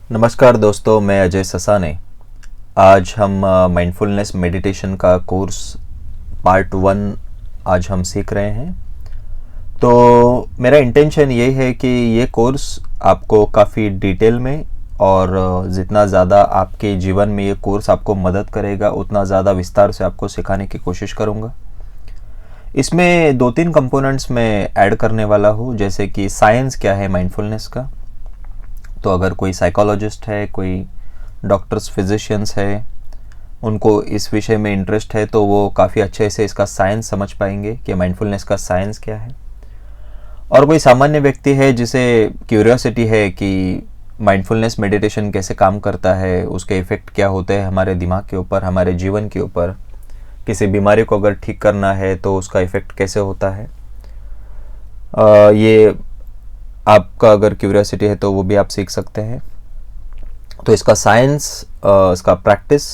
नमस्कार दोस्तों, मैं अजय ससाने। आज हम माइंडफुलनेस मेडिटेशन का कोर्स पार्ट 1 आज हम सीख रहे हैं। तो मेरा इंटेंशन ये है कि ये कोर्स आपको काफ़ी डिटेल में और जितना ज़्यादा आपके जीवन में ये कोर्स आपको मदद करेगा उतना ज़्यादा विस्तार से आपको सिखाने की कोशिश करूँगा। इसमें 2-3 कंपोनेंट्स मैं ऐड करने वाला हूँ, जैसे कि साइंस क्या है माइंडफुलनेस का। तो अगर कोई साइकोलॉजिस्ट है, कोई डॉक्टर्स, फिजिशियंस है, उनको इस विषय में इंटरेस्ट है तो वो काफ़ी अच्छे से इसका साइंस समझ पाएंगे कि माइंडफुलनेस का साइंस क्या है। और कोई सामान्य व्यक्ति है जिसे क्यूरियोसिटी है कि माइंडफुलनेस मेडिटेशन कैसे काम करता है, उसके इफ़ेक्ट क्या होते हैं हमारे दिमाग के ऊपर, हमारे जीवन के ऊपर, किसी बीमारी को अगर ठीक करना है तो उसका इफ़ेक्ट कैसे होता है, ये आपका अगर क्यूरियोसिटी है तो वो भी आप सीख सकते हैं। तो इसका साइंस, इसका प्रैक्टिस,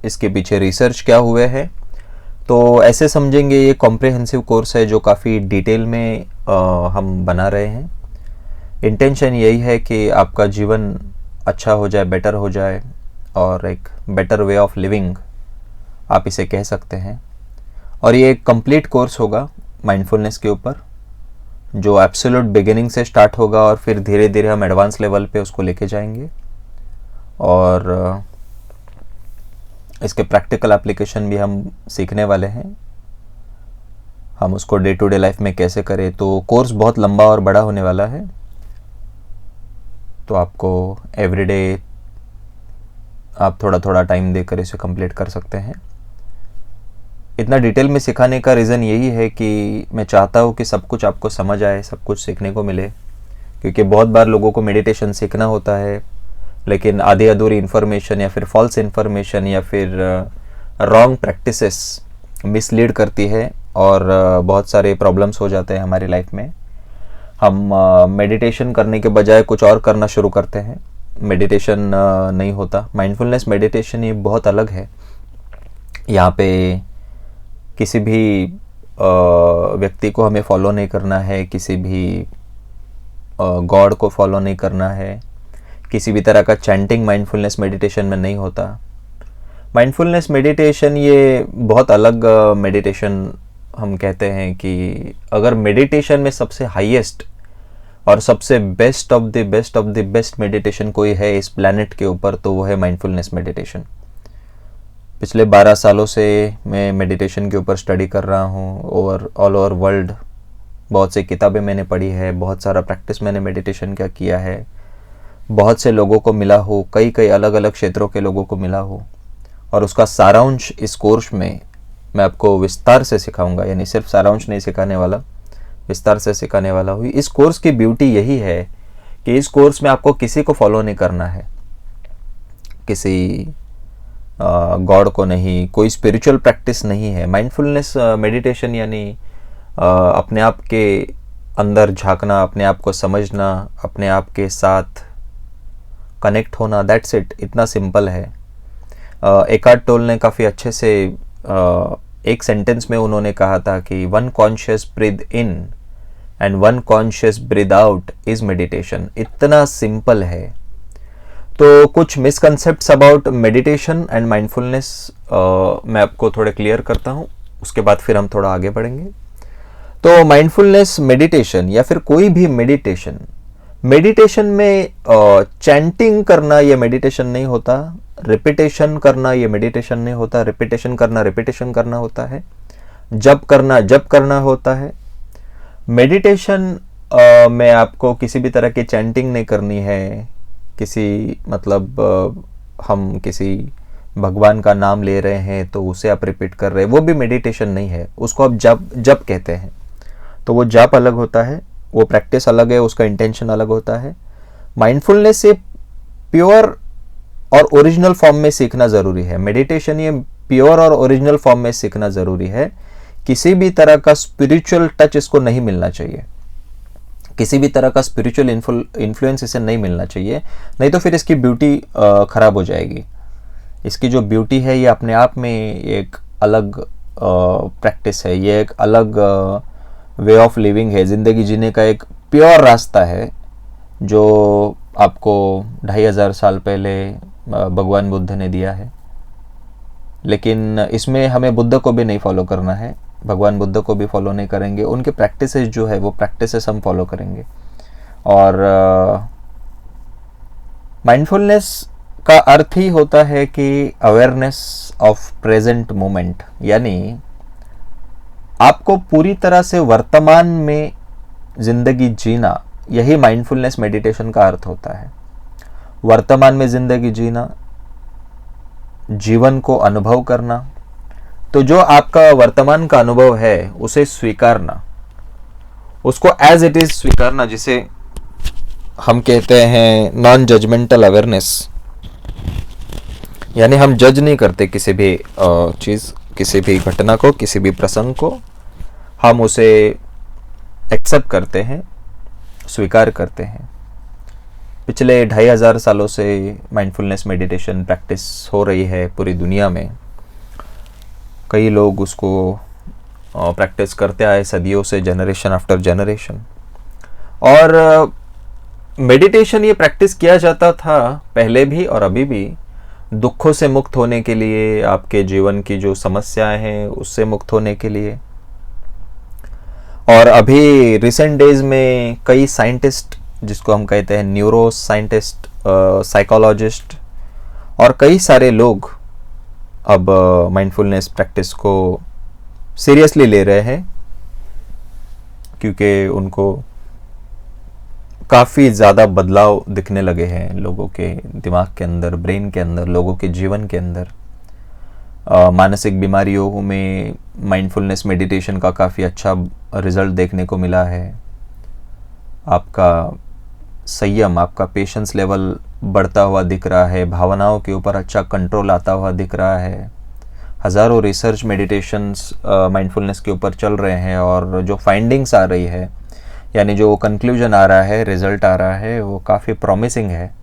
इसके पीछे रिसर्च क्या हुए हैं, तो ऐसे समझेंगे ये कॉम्प्रिहेंसिव कोर्स है जो काफ़ी डिटेल में हम बना रहे हैं। इंटेंशन यही है कि आपका जीवन अच्छा हो जाए, बेटर हो जाए, और एक बेटर वे ऑफ लिविंग आप इसे कह सकते हैं। और ये एक कंप्लीट कोर्स होगा माइंडफुलनेस के ऊपर, जो एब्सोल्यूट बिगिनिंग से स्टार्ट होगा और फिर धीरे धीरे हम एडवांस लेवल पे उसको लेके जाएंगे। और इसके प्रैक्टिकल एप्लीकेशन भी हम सीखने वाले हैं, हम उसको डे टू डे लाइफ में कैसे करें। तो कोर्स बहुत लंबा और बड़ा होने वाला है, तो आपको एवरीडे आप थोड़ा थोड़ा टाइम देकर इसे कंप्लीट कर सकते हैं। इतना डिटेल में सिखाने का रीज़न यही है कि मैं चाहता हूँ कि सब कुछ आपको समझ आए, सब कुछ सीखने को मिले। क्योंकि बहुत बार लोगों को मेडिटेशन सीखना होता है, लेकिन आधी अधूरी इन्फॉर्मेशन या फिर फॉल्स इन्फॉर्मेशन या फिर रॉन्ग प्रैक्टिसेस मिसलीड करती है और बहुत सारे प्रॉब्लम्स हो जाते हैं हमारी लाइफ में। हम मेडिटेशन करने के बजाय कुछ और करना शुरू करते हैं, मेडिटेशन नहीं होता। माइंडफुलनेस मेडिटेशन ये बहुत अलग है। यहाँ पे किसी भी व्यक्ति को हमें फॉलो नहीं करना है, किसी भी गॉड को फॉलो नहीं करना है, किसी भी तरह का चैंटिंग माइंडफुलनेस मेडिटेशन में नहीं होता। माइंडफुलनेस मेडिटेशन ये बहुत अलग मेडिटेशन हम कहते हैं कि अगर मेडिटेशन में सबसे हाईएस्ट और सबसे best of the best meditation कोई है इस प्लैनेट के ऊपर तो वो है माइंडफुलनेस मेडिटेशन। पिछले 12 सालों से मैं मेडिटेशन के ऊपर स्टडी कर रहा हूँ ऑल ओवर वर्ल्ड। बहुत सी किताबें मैंने पढ़ी है, बहुत सारा प्रैक्टिस मैंने मेडिटेशन का किया है, बहुत से लोगों को मिला हो, कई अलग अलग क्षेत्रों के लोगों को मिला हो, और उसका सारांश इस कोर्स में मैं आपको विस्तार से सिखाऊंगा। यानी सिर्फ सारांश नहीं सिखाने वाला, विस्तार से सिखाने वाला हूँ। इस कोर्स की ब्यूटी यही है कि इस कोर्स में आपको किसी को फॉलो नहीं करना है, किसी गॉड को नहीं, कोई स्पिरिचुअल प्रैक्टिस नहीं है। माइंडफुलनेस मेडिटेशन यानी अपने आप के अंदर झांकना, अपने आप को समझना, अपने आप के साथ कनेक्ट होना, दैट्स इट। इतना सिंपल है। एकार्ट टोल ने काफ़ी अच्छे से एक सेंटेंस में उन्होंने कहा था कि 1 conscious breath in and 1 conscious breath out is meditation. इतना सिंपल है। तो कुछ misconceptions about meditation and mindfulness मैं आपको थोड़े क्लियर करता हूँ, उसके बाद फिर हम थोड़ा आगे बढ़ेंगे। तो माइंडफुलनेस मेडिटेशन या फिर कोई भी मेडिटेशन में चैंटिंग करना ये मेडिटेशन नहीं होता, रिपीटेशन करना ये मेडिटेशन नहीं होता। रिपीटेशन करना होता है, जप करना होता है। मेडिटेशन में आपको किसी भी तरह की चैंटिंग नहीं करनी है, किसी हम किसी भगवान का नाम ले रहे हैं तो उसे आप रिपीट कर रहे हैं, वो भी मेडिटेशन नहीं है, उसको आप जप कहते हैं। तो वो जप अलग होता है, वो प्रैक्टिस अलग है, उसका इंटेंशन अलग होता है। माइंडफुलनेस से प्योर और ओरिजिनल फॉर्म में सीखना ज़रूरी है। मेडिटेशन ये प्योर और ओरिजिनल फॉर्म में सीखना ज़रूरी है। किसी भी तरह का स्पिरिचुअल टच इसको नहीं मिलना चाहिए, किसी भी तरह का स्पिरिचुअल इन्फ्लुएंस इसे नहीं मिलना चाहिए, नहीं तो फिर इसकी ब्यूटी ख़राब हो जाएगी। इसकी जो ब्यूटी है ये अपने आप में एक अलग प्रैक्टिस है, ये एक अलग वे ऑफ लिविंग है, ज़िंदगी जीने का एक प्योर रास्ता है जो आपको 2500 साल पहले भगवान बुद्ध ने दिया है, लेकिन इसमें हमें बुद्ध को भी नहीं फॉलो करना है, भगवान बुद्ध को भी फॉलो नहीं करेंगे, उनके प्रैक्टिसेस जो है वो प्रैक्टिसेस हम फॉलो करेंगे। और माइंडफुलनेस का अर्थ ही होता है कि अवेयरनेस ऑफ प्रेजेंट मोमेंट, यानी आपको पूरी तरह से वर्तमान में जिंदगी जीना, यही माइंडफुलनेस मेडिटेशन का अर्थ होता है। वर्तमान में जिंदगी जीना, जीवन को अनुभव करना। तो जो आपका वर्तमान का अनुभव है उसे स्वीकारना, उसको एज इट इज स्वीकारना, जिसे हम कहते हैं नॉन जजमेंटल अवेयरनेस। यानी हम जज नहीं करते किसी भी चीज़, किसी भी घटना को, किसी भी प्रसंग को, हम उसे एक्सेप्ट करते हैं, स्वीकार करते हैं। पिछले 2500 सालों से माइंडफुलनेस मेडिटेशन प्रैक्टिस हो रही है पूरी दुनिया में। कई लोग उसको प्रैक्टिस करते आए सदियों से, जनरेशन आफ्टर जनरेशन। और मेडिटेशन ये प्रैक्टिस किया जाता था पहले भी और अभी भी, दुखों से मुक्त होने के लिए, आपके जीवन की जो समस्याएं हैं उससे मुक्त होने के लिए। और अभी रिसेंट डेज में कई साइंटिस्ट, जिसको हम कहते हैं न्यूरो साइंटिस्ट, साइकोलॉजिस्ट, और कई सारे लोग अब माइंडफुलनेस प्रैक्टिस को सीरियसली ले रहे हैं, क्योंकि उनको काफ़ी ज़्यादा बदलाव दिखने लगे हैं लोगों के दिमाग के अंदर, ब्रेन के अंदर, लोगों के जीवन के अंदर। मानसिक बीमारियों में माइंडफुलनेस मेडिटेशन का काफ़ी अच्छा रिजल्ट देखने को मिला है। आपका संयम, आपका पेशेंस लेवल बढ़ता हुआ दिख रहा है, भावनाओं के ऊपर अच्छा कंट्रोल आता हुआ दिख रहा है। हज़ारों रिसर्च मेडिटेशंस माइंडफुलनेस के ऊपर चल रहे हैं, और जो फाइंडिंग्स आ रही है, यानी जो कंक्लूजन आ रहा है, रिजल्ट आ रहा है, वो काफ़ी प्रॉमिसिंग है।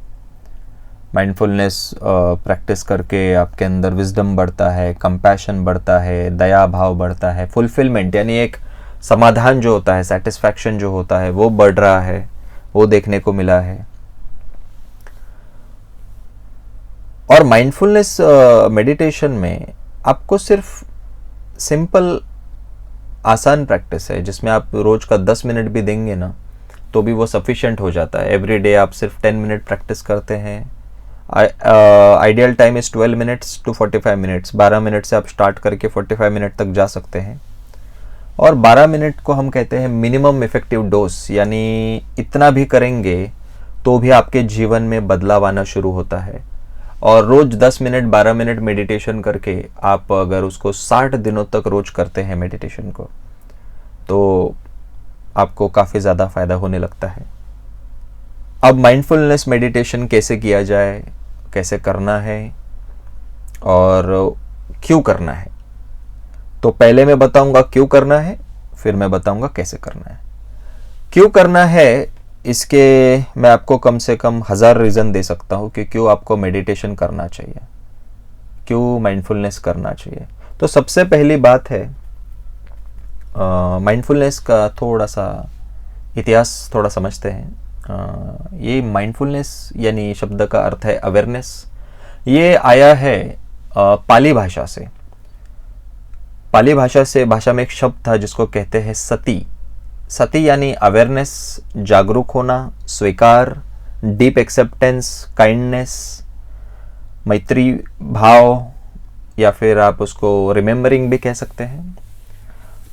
माइंडफुलनेस प्रैक्टिस करके आपके अंदर विजडम बढ़ता है, कंपैशन बढ़ता है, दया भाव बढ़ता है, फुलफिलमेंट यानी एक समाधान जो होता है, सेटिस्फैक्शन जो होता है, वो बढ़ रहा है, वो देखने को मिला है। और माइंडफुलनेस मेडिटेशन में आपको सिर्फ सिंपल आसान प्रैक्टिस है, जिसमें आप रोज का 10 मिनट भी देंगे ना तो भी वो सफिशिएंट हो जाता है। एवरी डे आप सिर्फ 10 मिनट प्रैक्टिस करते हैं। Ideal time is 12 minutes to 45 minutes. 12 minute से आप स्टार्ट करके 45 मिनट तक जा सकते हैं। और 12 मिनट को हम कहते हैं मिनिमम इफेक्टिव डोज, यानी इतना भी करेंगे तो भी आपके जीवन में बदलाव आना शुरू होता है। और रोज 10 मिनट 12 मिनट मेडिटेशन करके आप अगर उसको 60 दिनों तक रोज करते हैं मेडिटेशन को, तो आपको काफ़ी ज़्यादा फायदा होने लगता है। अब माइंडफुलनेस मेडिटेशन कैसे किया जाए, कैसे करना है और क्यों करना है, तो पहले मैं बताऊंगा क्यों करना है, फिर मैं बताऊंगा कैसे करना है। क्यों करना है, इसके मैं आपको कम से कम 1000 रीज़न दे सकता हूँ कि क्यों आपको मेडिटेशन करना चाहिए, क्यों माइंडफुलनेस करना चाहिए। तो सबसे पहली बात है, माइंडफुलनेस का थोड़ा सा इतिहास थोड़ा समझते हैं। ये माइंडफुलनेस यानी शब्द का अर्थ है अवेयरनेस। ये आया है पाली भाषा से। पाली भाषा में एक शब्द था जिसको कहते हैं सती। सती यानी अवेयरनेस, जागरूक होना, स्वीकार, डीप एक्सेप्टेंस, काइंडनेस, मैत्री भाव, या फिर आप उसको रिमेम्बरिंग भी कह सकते हैं।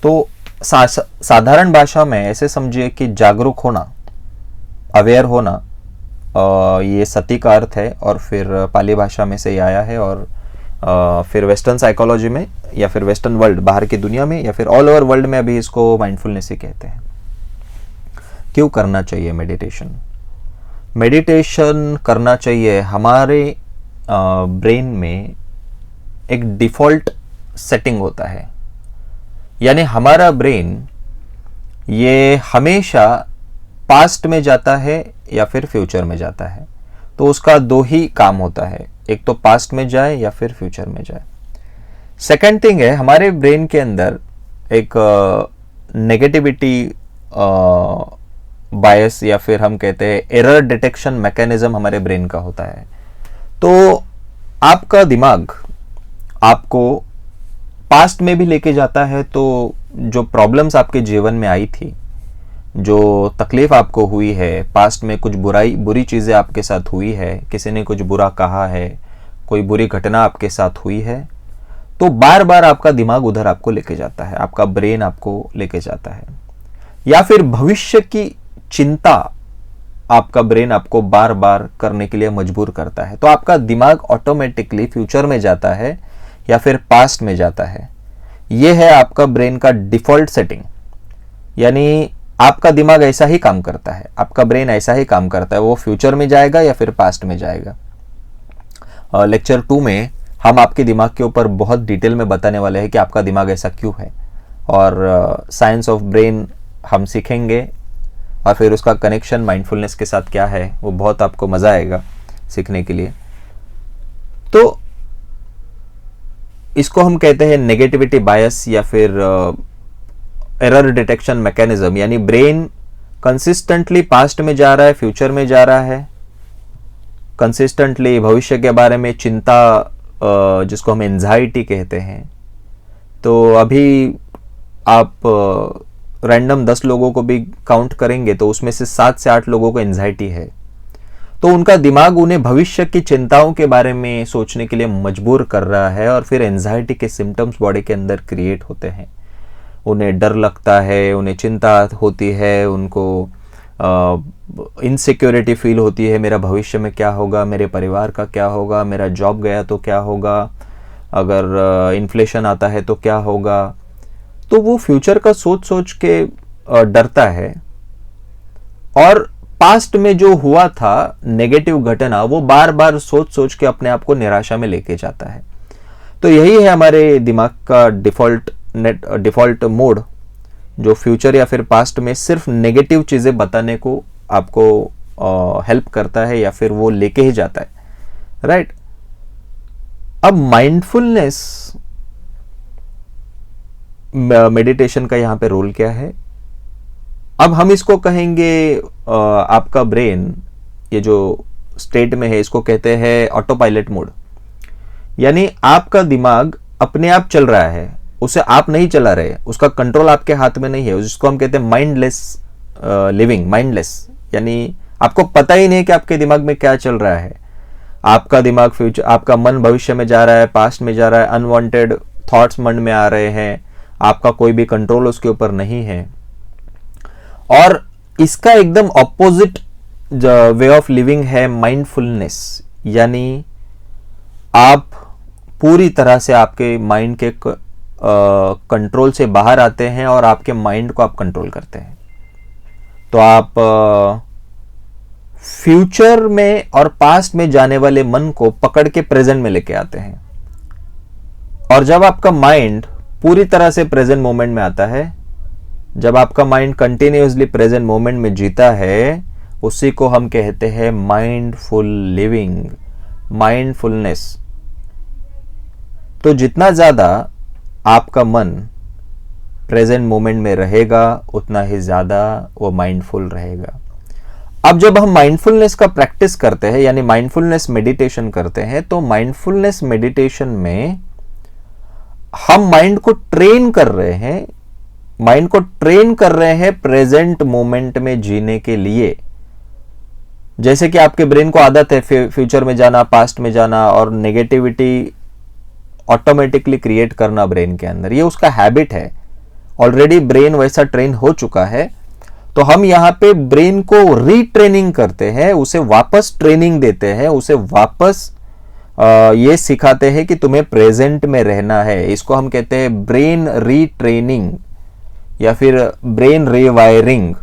तो साधारण भाषा में ऐसे समझिए कि जागरूक होना, अवेयर होना, ये सती का अर्थ है। और फिर पाली भाषा में से ये आया है, और फिर वेस्टर्न साइकोलॉजी में या फिर वेस्टर्न वर्ल्ड, बाहर की दुनिया में या फिर ऑल ओवर वर्ल्ड में अभी इसको माइंडफुलनेस ही कहते हैं। क्यों करना चाहिए मेडिटेशन? मेडिटेशन करना चाहिए, हमारे ब्रेन में एक डिफ़ॉल्ट सेटिंग होता है, यानी हमारा ब्रेन ये हमेशा पास्ट में जाता है या फिर फ्यूचर में जाता है। तो उसका दो ही काम होता है, एक तो पास्ट में जाए या फिर फ्यूचर में जाए। सेकंड थिंग है, हमारे ब्रेन के अंदर एक नेगेटिविटी बायस या फिर हम कहते हैं एरर डिटेक्शन मैकेनिज्म हमारे ब्रेन का होता है। तो आपका दिमाग आपको पास्ट में भी लेके जाता है। तो जो प्रॉब्लम्स आपके जीवन में आई थी, जो तकलीफ आपको हुई है, पास्ट में कुछ बुरी चीज़ें आपके साथ हुई है, किसी ने कुछ बुरा कहा है, कोई बुरी घटना आपके साथ हुई है, तो बार बार आपका दिमाग उधर आपको लेके जाता है, आपका ब्रेन आपको लेके जाता है। या फिर भविष्य की चिंता आपका ब्रेन आपको बार बार करने के लिए मजबूर करता है। तो आपका दिमाग ऑटोमेटिकली फ्यूचर में जाता है या फिर पास्ट में जाता है। यह है आपका ब्रेन का डिफॉल्ट सेटिंग, यानी आपका दिमाग ऐसा ही काम करता है, आपका ब्रेन ऐसा ही काम करता है, वो फ्यूचर में जाएगा या फिर पास्ट में जाएगा। लेक्चर 2 में हम आपके दिमाग के ऊपर बहुत डिटेल में बताने वाले हैं कि आपका दिमाग ऐसा क्यों है, और साइंस ऑफ ब्रेन हम सीखेंगे, और फिर उसका कनेक्शन माइंडफुलनेस के साथ क्या है, वो बहुत आपको मज़ा आएगा सीखने के लिए। तो इसको हम कहते हैं नेगेटिविटी बायस या फिर एरर डिटेक्शन मैकेनिज्म, यानी ब्रेन कंसिस्टेंटली पास्ट में जा रहा है, फ्यूचर में जा रहा है, कंसिस्टेंटली भविष्य के बारे में चिंता, जिसको हम एंजाइटी कहते हैं। तो अभी आप रैंडम 10 लोगों को भी काउंट करेंगे तो उसमें से 7 से 8 लोगों को एंजाइटी है। तो उनका दिमाग उन्हें भविष्य की चिंताओं के बारे में सोचने के लिए मजबूर कर रहा है, और फिर एंजाइटी के सिम्टम्स बॉडी के अंदर क्रिएट होते हैं। उन्हें डर लगता है, उन्हें चिंता होती है, उनको इनसिक्योरिटी फील होती है, मेरा भविष्य में क्या होगा, मेरे परिवार का क्या होगा, मेरा जॉब गया तो क्या होगा, अगर इन्फ्लेशन आता है तो क्या होगा। तो वो फ्यूचर का सोच सोच के डरता है, और पास्ट में जो हुआ था नेगेटिव घटना वो बार बार सोच सोच के अपने आप को निराशा में लेके जाता है। तो यही है हमारे दिमाग का डिफॉल्ट मोड, जो फ्यूचर या फिर पास्ट में सिर्फ नेगेटिव चीज़ें बताने को आपको हेल्प करता है, या फिर वो लेके ही जाता है, राइट। अब माइंडफुलनेस मेडिटेशन का यहाँ पे रोल क्या है? अब हम इसको कहेंगे आपका ब्रेन ये जो स्टेट में है इसको कहते हैं ऑटो पायलट मोड, यानी आपका दिमाग अपने आप चल रहा है, उसे आप नहीं चला रहे, उसका कंट्रोल आपके हाथ में नहीं है। जिसको हम कहते हैं माइंडलेस लिविंग, माइंडलेस यानी आपको पता ही नहीं कि आपके दिमाग में क्या चल रहा है। आपका दिमाग फ्यूचर, आपका मन भविष्य में जा रहा है, पास्ट में जा रहा है, अनवांटेड थॉट्स मन में आ रहे हैं, आपका कोई भी कंट्रोल उसके ऊपर नहीं है। और इसका एकदम ऑपोजिट वे ऑफ लिविंग है माइंडफुलनेस, यानी आप पूरी तरह से आपके माइंड के कंट्रोल से बाहर आते हैं और आपके माइंड को आप कंट्रोल करते हैं। तो आप फ्यूचर में और पास्ट में जाने वाले मन को पकड़ के प्रेजेंट में लेके आते हैं, और जब आपका माइंड पूरी तरह से प्रेजेंट मोमेंट में आता है, जब आपका माइंड कंटिन्यूअसली प्रेजेंट मोमेंट में जीता है, उसी को हम कहते हैं माइंडफुल लिविंग, माइंडफुलनेस। तो जितना ज्यादा आपका मन प्रेजेंट मोमेंट में रहेगा उतना ही ज्यादा वो माइंडफुल रहेगा। अब जब हम माइंडफुलनेस का प्रैक्टिस करते हैं यानी माइंडफुलनेस मेडिटेशन करते हैं, तो माइंडफुलनेस मेडिटेशन में हम माइंड को ट्रेन कर रहे हैं, माइंड को ट्रेन कर रहे हैं प्रेजेंट मोमेंट में जीने के लिए। जैसे कि आपके ब्रेन को आदत है फ्यूचर में जाना, पास्ट में जाना और नेगेटिविटी ऑटोमेटिकली क्रिएट करना ब्रेन के अंदर, ये उसका हैबिट है, ऑलरेडी ब्रेन वैसा ट्रेन हो चुका है। तो हम यहाँ पे ब्रेन को रीट्रेनिंग करते हैं, उसे वापस ट्रेनिंग देते हैं, उसे वापस ये सिखाते हैं कि तुम्हें प्रेजेंट में रहना है। इसको हम कहते हैं ब्रेन रीट्रेनिंग या फिर ब्रेन रीवायरिंग।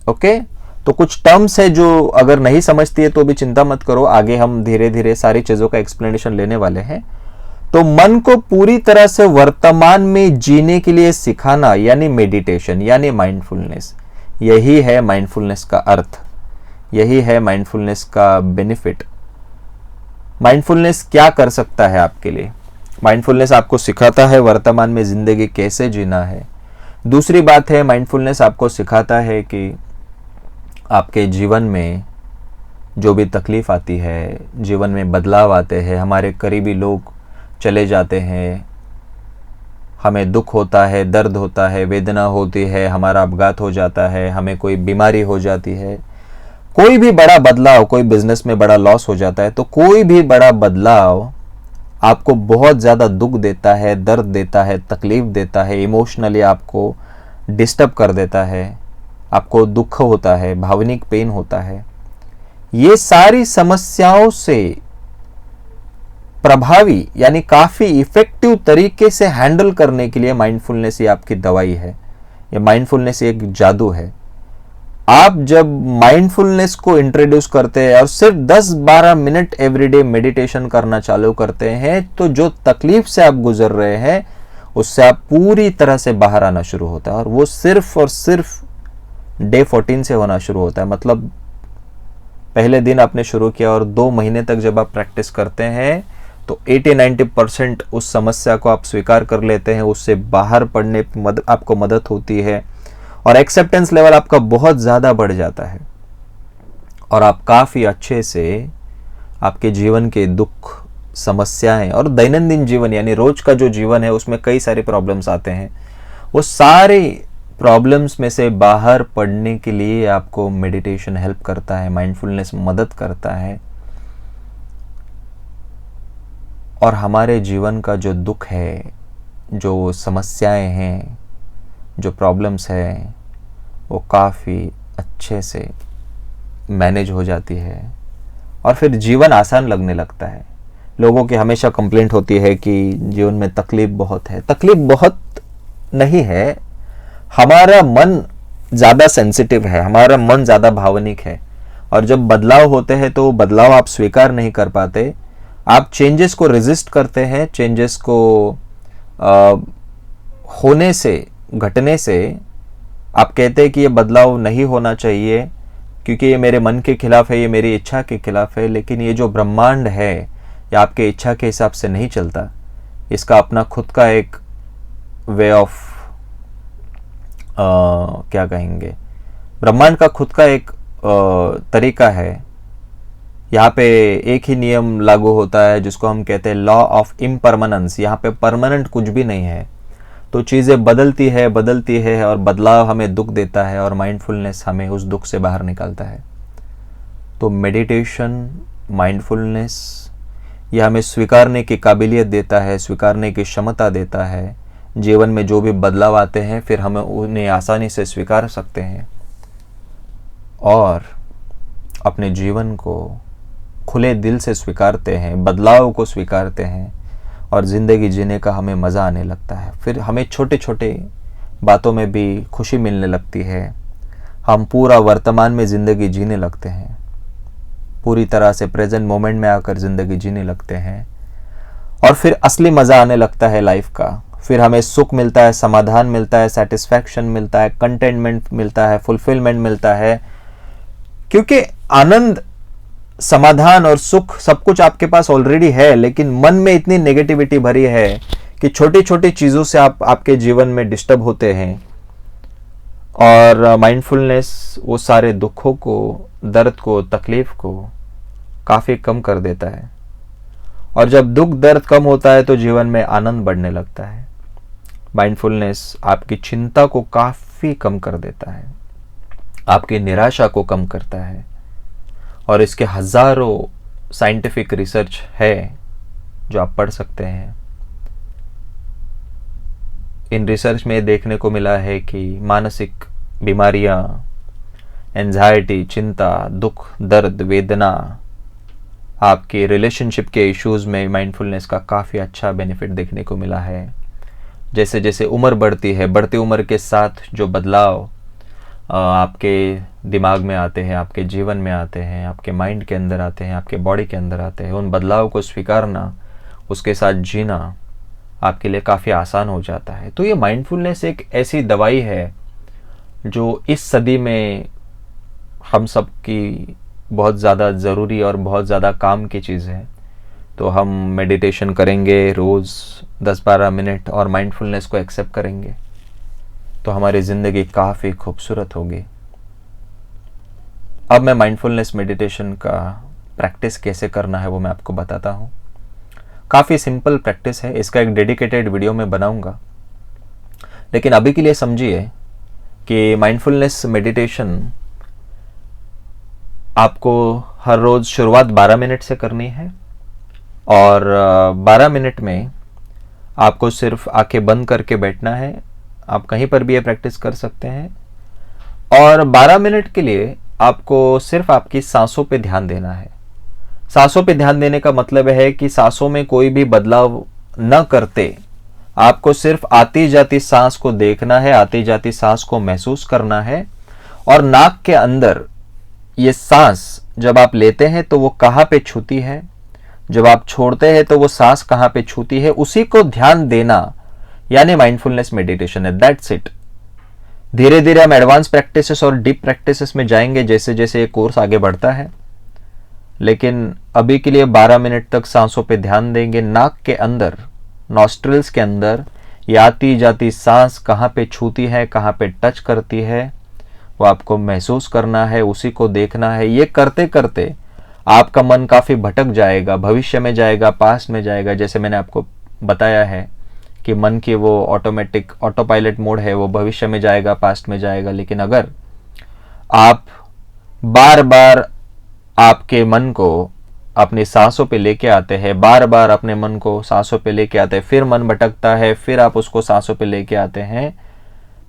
ओके, तो कुछ टर्म्स है जो अगर नहीं समझती है तो भी चिंता मत करो, आगे हम धीरे धीरे सारी चीजों का एक्सप्लेनेशन लेने वाले हैं। तो मन को पूरी तरह से वर्तमान में जीने के लिए सिखाना यानी मेडिटेशन यानी माइंडफुलनेस, यही है माइंडफुलनेस का अर्थ, यही है माइंडफुलनेस का बेनिफिट। माइंडफुलनेस क्या कर सकता है आपके लिए? माइंडफुलनेस आपको सिखाता है वर्तमान में जिंदगी कैसे जीना है। दूसरी बात है, माइंडफुलनेस आपको सिखाता है कि आपके जीवन में जो भी तकलीफ़ आती है, जीवन में बदलाव आते हैं, हमारे करीबी लोग चले जाते हैं, हमें दुख होता है, दर्द होता है, वेदना होती है, हमारा अपघात हो जाता है, हमें कोई बीमारी हो जाती है, कोई भी बड़ा बदलाव, कोई बिजनेस में बड़ा लॉस हो जाता है, तो कोई भी बड़ा बदलाव आपको बहुत ज़्यादा दुख देता है, दर्द देता है, तकलीफ देता है, इमोशनली आपको डिस्टर्ब कर देता है, आपको दुख होता है, भावनिक पेन होता है। ये सारी समस्याओं से प्रभावी यानी काफ़ी इफेक्टिव तरीके से हैंडल करने के लिए माइंडफुलनेस ये आपकी दवाई है। ये माइंडफुलनेस एक जादू है। आप जब माइंडफुलनेस को इंट्रोड्यूस करते हैं और सिर्फ 10-12 मिनट एवरीडे मेडिटेशन करना चालू करते हैं, तो जो तकलीफ से आप गुजर रहे हैं उससे आप पूरी तरह से बाहर आना शुरू होता है। और वो सिर्फ और सिर्फ डे 14 से होना शुरू होता है। मतलब पहले दिन आपने शुरू किया और 2 महीने तक जब आप प्रैक्टिस करते हैं तो 80-90% उस समस्या को आप स्वीकार कर लेते हैं, उससे बाहर पड़ने आपको मदद होती है और एक्सेप्टेंस लेवल आपका बहुत ज़्यादा बढ़ जाता है और आप काफ़ी अच्छे से आपके जीवन के दुख, समस्याएं और दैनंदिन जीवन यानी रोज का जो जीवन है उसमें कई सारे प्रॉब्लम्स आते हैं, वो सारे प्रॉब्लम्स में से बाहर पड़ने के लिए आपको मेडिटेशन हेल्प करता है, माइंडफुलनेस मदद करता है। और हमारे जीवन का जो दुख है, जो समस्याएं हैं, जो प्रॉब्लम्स है, वो काफ़ी अच्छे से मैनेज हो जाती है और फिर जीवन आसान लगने लगता है। लोगों की हमेशा कंप्लेंट होती है कि जीवन में तकलीफ बहुत है। तकलीफ बहुत नहीं है, हमारा मन ज़्यादा सेंसिटिव है, हमारा मन ज़्यादा भावनिक है और जब बदलाव होते हैं तो बदलाव आप स्वीकार नहीं कर पाते, आप चेंजेस को रेजिस्ट करते हैं। चेंजेस को होने से, घटने से आप कहते हैं कि ये बदलाव नहीं होना चाहिए क्योंकि ये मेरे मन के खिलाफ है, ये मेरी इच्छा के खिलाफ है। लेकिन ये जो ब्रह्मांड है ये आपके इच्छा के हिसाब से नहीं चलता, इसका अपना खुद का एक वे ऑफ क्या कहेंगे, ब्रह्मांड का खुद का एक तरीका है। यहाँ पे एक ही नियम लागू होता है जिसको हम कहते हैं लॉ ऑफ इम्परमानेंस। यहाँ पे परमानेंट कुछ भी नहीं है, तो चीज़ें बदलती है और बदलाव हमें दुख देता है और माइंडफुलनेस हमें उस दुख से बाहर निकालता है। तो मेडिटेशन, माइंडफुलनेस ये हमें स्वीकारने की काबिलियत देता है, स्वीकारने की क्षमता देता है। जीवन में जो भी बदलाव आते हैं फिर हमें उन्हें आसानी से स्वीकार सकते हैं और अपने जीवन को खुले दिल से स्वीकारते हैं, बदलाव को स्वीकारते हैं और ज़िंदगी जीने का हमें मज़ा आने लगता है। फिर हमें छोटे छोटे बातों में भी खुशी मिलने लगती है। हम पूरा वर्तमान में ज़िंदगी जीने लगते हैं, पूरी तरह से प्रेजेंट मोमेंट में आकर ज़िंदगी जीने लगते हैं और फिर असली मज़ा आने लगता है लाइफ का। फिर हमें सुख मिलता है, समाधान मिलता है, सेटिस्फैक्शन मिलता है, कंटेंटमेंट मिलता है, फुलफिलमेंट मिलता है, क्योंकि आनंद, समाधान और सुख सब कुछ आपके पास ऑलरेडी है। लेकिन मन में इतनी नेगेटिविटी भरी है कि छोटी छोटी चीज़ों से आपके जीवन में डिस्टर्ब होते हैं और माइंडफुलनेस वो सारे दुखों को, दर्द को, तकलीफ को काफ़ी कम कर देता है। और जब दुख दर्द कम होता है तो जीवन में आनंद बढ़ने लगता है। माइंडफुलनेस आपकी चिंता को काफ़ी कम कर देता है, आपकी निराशा को कम करता है और इसके हज़ारों साइंटिफिक रिसर्च है जो आप पढ़ सकते हैं। इन रिसर्च में देखने को मिला है कि मानसिक बीमारियां, एंजाइटी, चिंता, दुख, दर्द, वेदना, आपके रिलेशनशिप के इश्यूज़ में माइंडफुलनेस का काफ़ी अच्छा बेनिफिट देखने को मिला है। जैसे जैसे उम्र बढ़ती है, बढ़ती उम्र के साथ जो बदलाव आपके दिमाग में आते हैं, आपके जीवन में आते हैं, आपके माइंड के अंदर आते हैं, आपके बॉडी के अंदर आते हैं, उन बदलाव को स्वीकारना, उसके साथ जीना आपके लिए काफ़ी आसान हो जाता है। तो ये माइंडफुलनेस एक ऐसी दवाई है जो इस सदी में हम सब की बहुत ज़्यादा ज़रूरी और बहुत ज़्यादा काम की चीज़ है। तो हम मेडिटेशन करेंगे रोज़ 10-12 मिनट और माइंडफुलनेस को एक्सेप्ट करेंगे तो हमारी ज़िंदगी काफ़ी खूबसूरत होगी। अब मैं माइंडफुलनेस मेडिटेशन का प्रैक्टिस कैसे करना है वो मैं आपको बताता हूँ। काफ़ी सिंपल प्रैक्टिस है, इसका एक डेडिकेटेड वीडियो मैं बनाऊंगा, लेकिन अभी के लिए समझिए कि माइंडफुलनेस मेडिटेशन आपको हर रोज़ शुरुआत 12 मिनट से करनी है और 12 मिनट में आपको सिर्फ आंखें बंद करके बैठना है। आप कहीं पर भी ये प्रैक्टिस कर सकते हैं और 12 मिनट के लिए आपको सिर्फ आपकी सांसों पे ध्यान देना है। सांसों पे ध्यान देने का मतलब है कि सांसों में कोई भी बदलाव न करते आपको सिर्फ आती जाती सांस को देखना है, आती जाती सांस को महसूस करना है और नाक के अंदर ये सांस जब आप लेते हैं तो वो कहाँ पे छूती है, जब आप छोड़ते हैं तो वो सांस कहाँ पे छूती है, उसी को ध्यान देना यानी माइंडफुलनेस मेडिटेशन है। That's it. धीरे धीरे हम एडवांस प्रैक्टिसेस और डीप प्रैक्टिसेस में जाएंगे जैसे जैसे ये कोर्स आगे बढ़ता है, लेकिन अभी के लिए 12 मिनट तक सांसों पे ध्यान देंगे। नाक के अंदर, नॉस्ट्रिल्स के अंदर ये आती जाती सांस कहाँ पे छूती है, कहाँ पे टच करती है, वो आपको महसूस करना है, उसी को देखना है। ये करते करते आपका मन काफ़ी भटक जाएगा, भविष्य में जाएगा, पास्ट में जाएगा। जैसे मैंने आपको बताया है कि मन की वो ऑटोमेटिक ऑटो पायलट मोड है, वो भविष्य में जाएगा, पास्ट में जाएगा। लेकिन अगर आप बार बार आपके मन को अपनी सांसों पे लेके आते हैं, बार बार अपने मन को सांसों पे लेके आते हैं, फिर मन भटकता है, फिर आप उसको सांसों पे लेके आते हैं,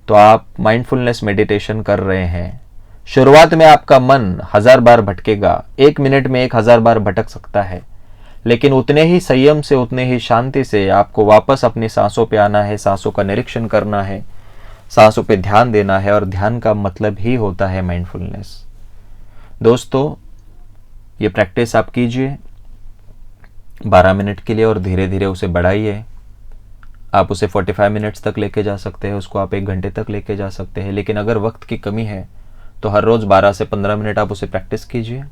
तो आप माइंडफुलनेस मेडिटेशन कर रहे हैं। शुरुआत में आपका मन 1000 बार भटकेगा, 1 मिनट में 1000 बार भटक सकता है, लेकिन उतने ही संयम से, उतने ही शांति से आपको वापस अपनी सांसों पे आना है, सांसों का निरीक्षण करना है, सांसों पे ध्यान देना है। और ध्यान का मतलब ही होता है माइंडफुलनेस। दोस्तों, ये प्रैक्टिस आप कीजिए 12 मिनट के लिए और धीरे धीरे उसे बढ़ाइए। आप उसे 45 मिनट्स तक लेके जा सकते हैं, उसको आप 1 घंटे तक लेके जा सकते हैं। लेकिन अगर वक्त की कमी है तो हर रोज़ 12 से 15 मिनट आप उसे प्रैक्टिस कीजिए।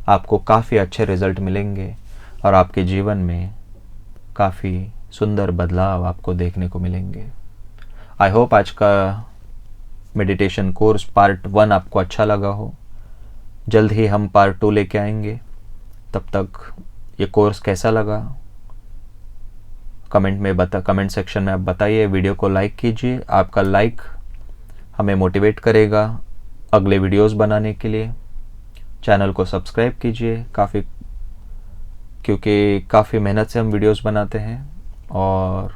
आपको काफ़ी अच्छे रिजल्ट मिलेंगे और आपके जीवन में काफ़ी सुंदर बदलाव आपको देखने को मिलेंगे। आई होप आज का मेडिटेशन कोर्स पार्ट 1 आपको अच्छा लगा हो। जल्द ही हम पार्ट 2 लेके आएंगे। तब तक ये कोर्स कैसा लगा कमेंट सेक्शन में आप बताइए। वीडियो को लाइक कीजिए, आपका लाइक हमें मोटिवेट करेगा अगले वीडियोस बनाने के लिए। चैनल को सब्सक्राइब कीजिए, क्योंकि काफ़ी मेहनत से हम वीडियोस बनाते हैं और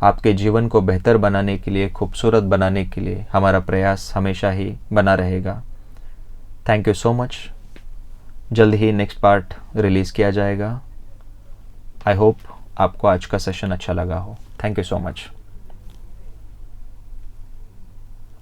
आपके जीवन को बेहतर बनाने के लिए, खूबसूरत बनाने के लिए हमारा प्रयास हमेशा ही बना रहेगा। Thank you so much. जल्द ही नेक्स्ट पार्ट रिलीज़ किया जाएगा। आई होप आपको आज का सेशन अच्छा लगा हो। Thank you so much.